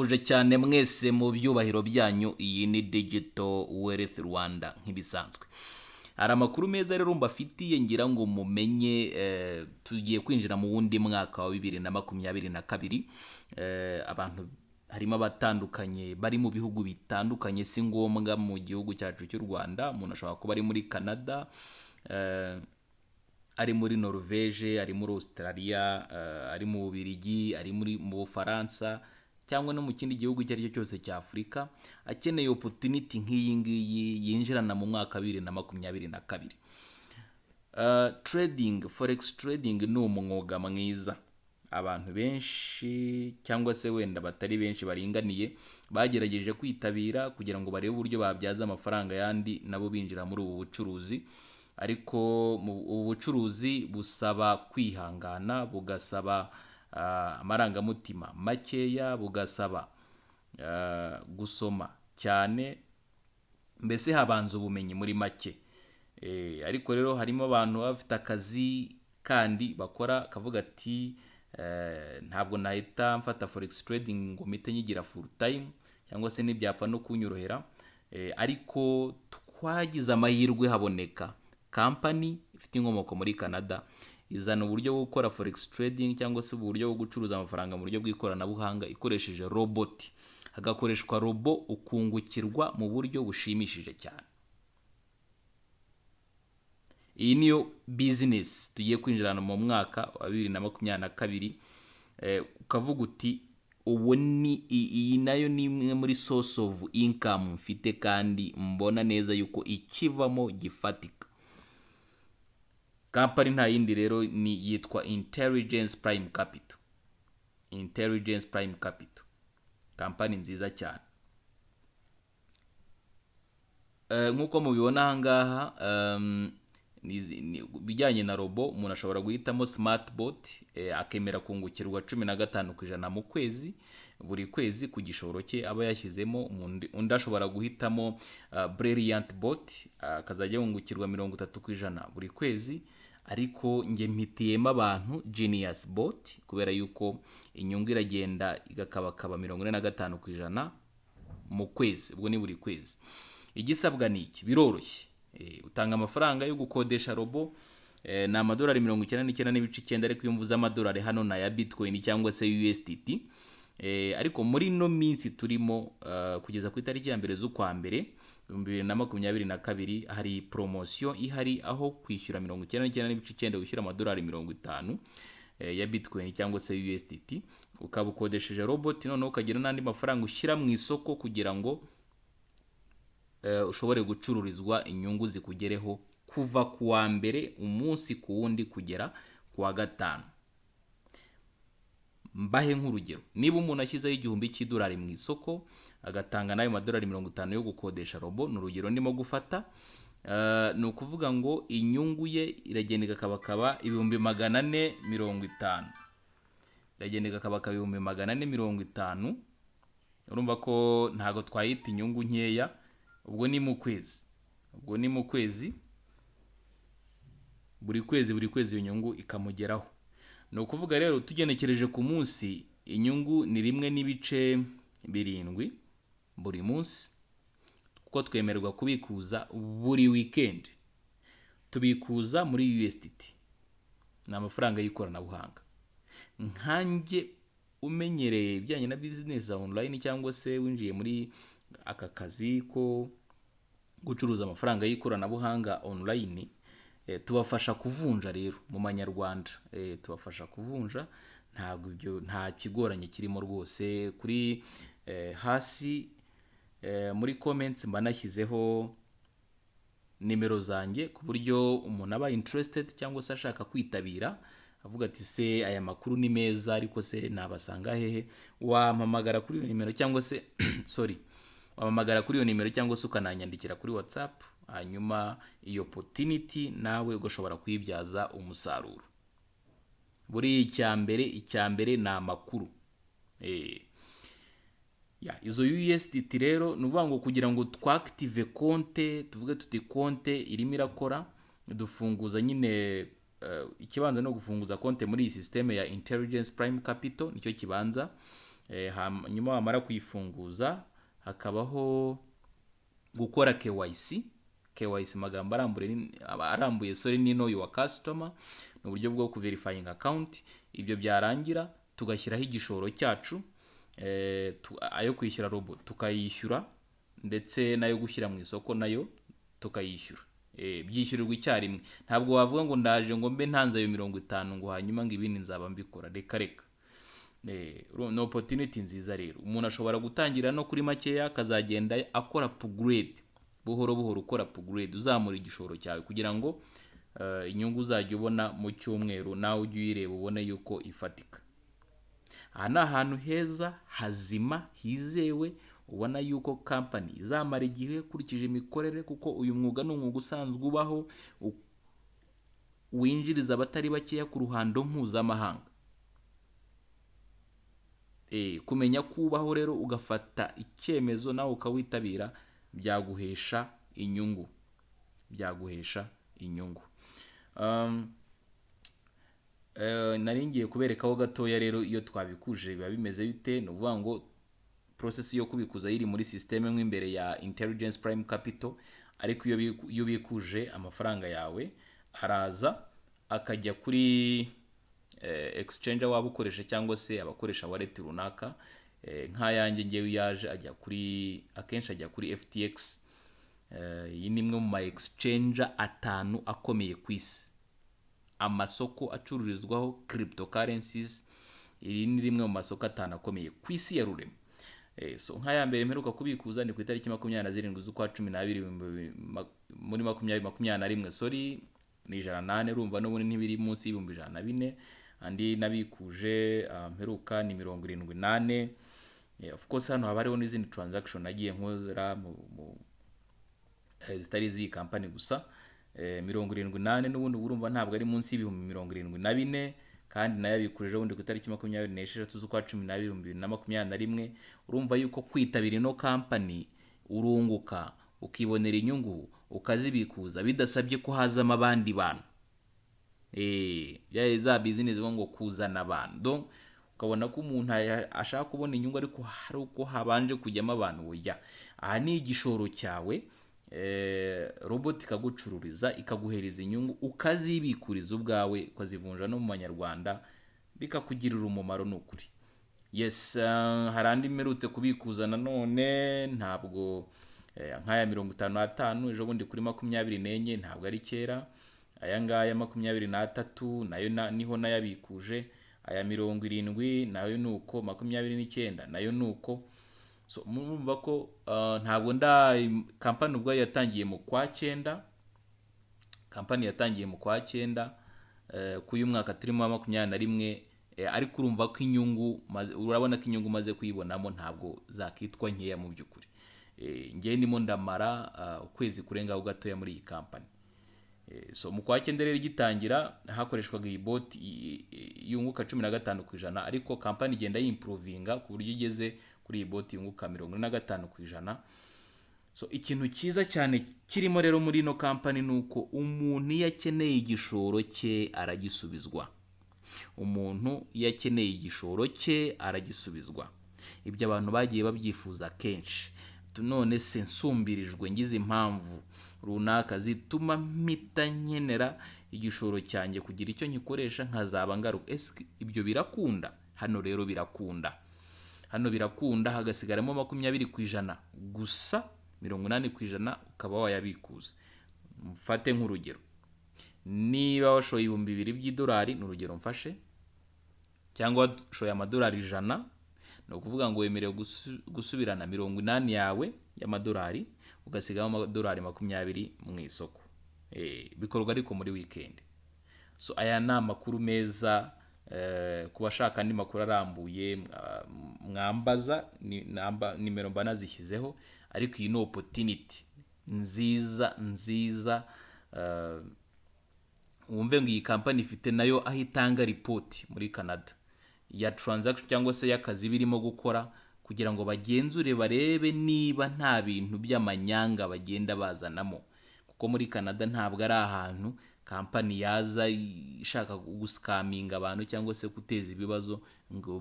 uje cyane mwese mu byubahiro byanyu. Iyi ni Digital Wealth Rwanda nk'ibisanzwe. Hari amakuru meza rero mbafitiye ngira ngo mumenye. Tugiye kwinjira mu wundi mwaka wa 2022. Abantu harimo abatandukanye bari mu bihugu bitandukanye, si ngombwa mu gihugu cyacu cy'u Rwanda. Umuntu ashobora kuba ari muri Canada, ari muri Norvège, ari muri Australia, ari mu Bubiligi, ari mu Bufaransa, cyangwa no mu kindi gihugu icyo ari cyo cyose cya Afurika, akeneye opportunity nk'iyi ngiyi yinjirana mu mwaka 2022. Trading, forex trading ni umwuga mwiza. Abantu benshi cyangwa se wenda batari benshi baringaniye bagerageje kwitabira kugira ngo barebe uburyo babyaza amafaranga yandi nabo binjira muri ubu bucuruzi. Ariko ubu bucuruzi busaba kwihangana, bugasaba amarangamutima makeya, bugasaba gusoma cyane, mbese habanza ubumenyi muri make. Ariko rero harimo abantu bafite akazi kandi bakora, kavuga ati ntabwo nahita mfata forex trading ngo mpite nyigira full time, cyangwa se n'ibyapfa no kunyorohera. Ariko twagize amahirwe, haboneka company ifite inkomoko muri Canada izana uburyo bwo gukora forex trading cyangwa se uburyo bwo gucuruza amafaranga mu buryo bw'ikoranabuhanga ikoresheje robot. Hagakoreshwa robo ukungukirwa mu buryo bushimishije cyane. Iyi niyo business tugiye kwinjirana mu mwaka wa 2022. Ukavuga uti ubu ni iyi nayo ni imwe muri source of income mfite kandi mbona neza yuko ikivamo gifatika. Company nta yindi rero ni yitwa Intelligence Prime Capital. Intelligence Prime Capital, company nziza cyane. Nkuko mubibona ahangaha, bijyanye na robo, umuntu ashobora guhitamo smart bot, akemera kungukirwa 15% mu kwezi, buri kwezi ku gishoro cye aba yashyizemo. Undi ashobora guhitamo brilliant bot, akazajya yungukirwa 30% buri kwezi. Ariko nge mpitiyemo abantu genius bot, kubera yuko inyungu iragenda igakabakaba 45% mu kwezi, ubwo ni buri kwezi. Igisabwa ni iki? Biroroshye. Utanga amafaranga yo gukodesha robo, ni amadolari 99.9, ariko iyo mvuze amadolari hano na ya Bitcoin cyangwa se USDT. Ariko muri no minsi turimo, kugeza ku itariki ya mbere z'ukwa mbere 2022, hari promotion ihari aho kwishyura 99.9 wishyura amadolari 50 ya Bitcoin cyangwa se USDT, ukabukodesheje robot. None ukagira n'andi mafaranga ushyira mu isoko kugira ngo ushobore gucururizwa, inyungu zikugereho kuva kuwa mbere umunsi ku wundi kugera kuwa gatanu. Mbahe nk'urugero, niba umuntu ashyizeho $1,000 mu isoko, agatanga nayo madolari 50 yo gukodesha robo, n'urugero ndimo gufata, ni ukuvuga ngo inyungu ye iragenda ikabakaba 450. Iragenda ikabakaba 450. Urumva ko ntago twayita inyungu nkeya. Ubwo ni mu kwezi, buri kwezi iyo nyungu ikamugeraho. Ni ukuvuga rero tugenekereje ku munsi, inyungu ni 1.7 buri munsi, kuko twemererwa kubikuza buri weekend. Tubikuza muri USDT, ni amafaranga y'ikoranabuhanga. Nkanjye umenyereye ibijyanye na business online, cyangwa se winjiye muri aka kazi ko gucuruza amafaranga y'ikoranabuhanga online, tubafasha kuvunja rero mu manyarwanda. Tubafasha kuvunja, nta kigoranye kirimo rwose. Kuri hasi muri comments mba nashyizeho nimero zanjye, ku buryo umuntu aba interested cyangwa se ashaka kwitabira, avuga ati se aya makuru ni meza, ariko se nabasanga hehe, wampamagara kuri iyo nimero cyangwa se wamamagara kuri iyo nimero, cyangwa se ukananyandikira kuri WhatsApp. Hanyuma iyo opportunity nawe ugashobora kuyibyaza umusaruro. Buri icyambere ni amakuru. Izo USDT rero nuvuga ngo kugira ngo twactive konte, tuvuge tuti konte irimo irakora, dufunguza nyine ikibanza no gufunguza konte muri iyi systeme ya Intelligence Prime Capital, nicyo kibanza. nyuma wamara kuyifunguza hakabaho gukora KYC magambo arambuye sorry ni know your customer, ni uburyo bwo kuverifying account. Ibyo byarangira tugashyiraho igishoro cyacu, ayo kwishyura robot tukayishyura, ndetse nayo gushyira mu isoko nayo tukayishyura. Byishyurirwa icyarimwe, ntabwo wavuga ngo ndaje ngo mbe ntanze ayo 50 ngo hanyuma ngo ibindi nzaba mbikora. Reka no opportunity nziza rero. Umuntu ashobora gutangira no kuri makeya akazagenda akora upgrade buhoro ukora upgrade, uzamura igishoro cyawe kugira ngo inyungu uzajya ubona mu cyumweru nawe ujye uyireba ubone yuko ifatika. Aha ni ahantu heza hazima hizewe, ubona yuko company izamara igihe kurikije imikorere, kuko uyu mwuga ni umwuga usanzwe ubaho winjiriza abatari bakeya ku ruhando mpuzamahanga. Kumenya kubaho rero ugafata icyemezo nawe ukawitabira byaguhesha inyungu. Nari ngiye kuberekaho gatoya rero iyo twabikuje biba bimeze bite. Ni ukuvuga ngo process yo kubikuza iri muri system imbere ya Intelligence Prime Capital, ariko iyo bikuje amafaranga yawe araza akajya kuri exchange waba ukoresha cyangwa se abakoresha wallet runaka. Nk'ayanjye ngewe yaje akenshi ajya kuri FTX. Iyi ni imwe mu ma exchange 5 akomeye ku isi, amasoko acururizwaho cryptocurrencies. Iri ni rimwe mu masoko 5 akomeye ku isi ya rurema. So nk'aya mbere mperuka kubikuza ni ku itariki 27 z'ukwa 12 muri 2021 sorry ni 108. Urumva n'ubundi ntibiri munsi y'ibihumbi 104. Andi nabikuje mperuka ni 78. Of course hano haba hariho n'izindi transaction nagiye nkozera mu zitari z'iyi company gusa. 78 n'ubundi urumva ntabwo ari munsi y'ibihumbi 74, kandi nayabikuje ubundi ku itariki 26 z'ukwa 12 2021. Urumva yuko kwitabira ino company urunguka, ukibonera inyungu, ukazibikuza bidasabye ko hazamo abandi bantu. Za business ngo kuzana abantu, donc ukabona ko umuntu ashaka kubona inyungu ariko hari uko habanje kujyamo abantu. Oya, aha ni igishoro cyawe, robot ikagucururiza ikaguhereza inyungu, ukazibikuriza ubwawe, ukazivunja no mu manyarwanda, bikakugirira umumaro n'ukuri. Yes, hari andi merutse kubikuza nanone, ntabwo nk'aya 55 ejo bundi kuri 24 ntabwo ari kera. Aya ngaya 23 nayo niho nayabikuje. Aya 70 nayo nuko, 29 nayo nuko. So murumva ko ntabwo company ubwo yatangiye mu kwa 9. Company yatangiye mu kwa 9 kuyu mwaka turimo 21, ariko urumva ko inyungu urabona ko inyungu maze kuyibonamo ntabwo zakitwa nkeya mu byukuri. Ngiye ndimo ndamara ukwezi kurengaho gatoya muri iyi company. So mu kwa 9 rero gitangira hakoreshwaga iyi bot yunguka 15%, ariko company igenda yimprovinga ku buryo igeze kuri iyi bot yunguka 45%. So ikintu cyiza cyane kirimo rero muri no company nuko umuntu yakeneye igishoro cye aragisubizwa. Ibyo abantu bagiye babyifuza kenshi. None se nsumbirijwe ngize impamvu runaka zituma mpita nkenera igishoro cyanjye kugira icyo nkikoresha nkazaba ngaruka. Ibyo birakunda? Hano rero birakunda. Hagasigaramo 20% gusa, 80% ukaba wayabikuza. Mfate nk'urugero, niba washoye $2,000 by'idolari, n'urugero mfashe, cyangwa washoye amadolari 100, no kuvuga ngo wemerewe gusubirana 80 yawe y'amadolari, ugasigamo amadolari 20 mu isoko. Bikorwa ariko muri weekend. So aya ni amakuru meza. Kubashaka andi makuru arambuye mwambaza, nimero mba nazishyizeho. Ariko iyi no opportunity nziza. Wumve ngo iyi company ifite nayo aho itanga report muri Canada ya transaction cyangwa se y'akazi birimo gukora, kugira ngo bagenzure barebe niba nta bintu by'amanyanga bagenda bazanamo. Kuko muri Canada ntabwo ari ahantu company yaza ishaka guscaminga abantu cyangwa se guteza ibibazo ngo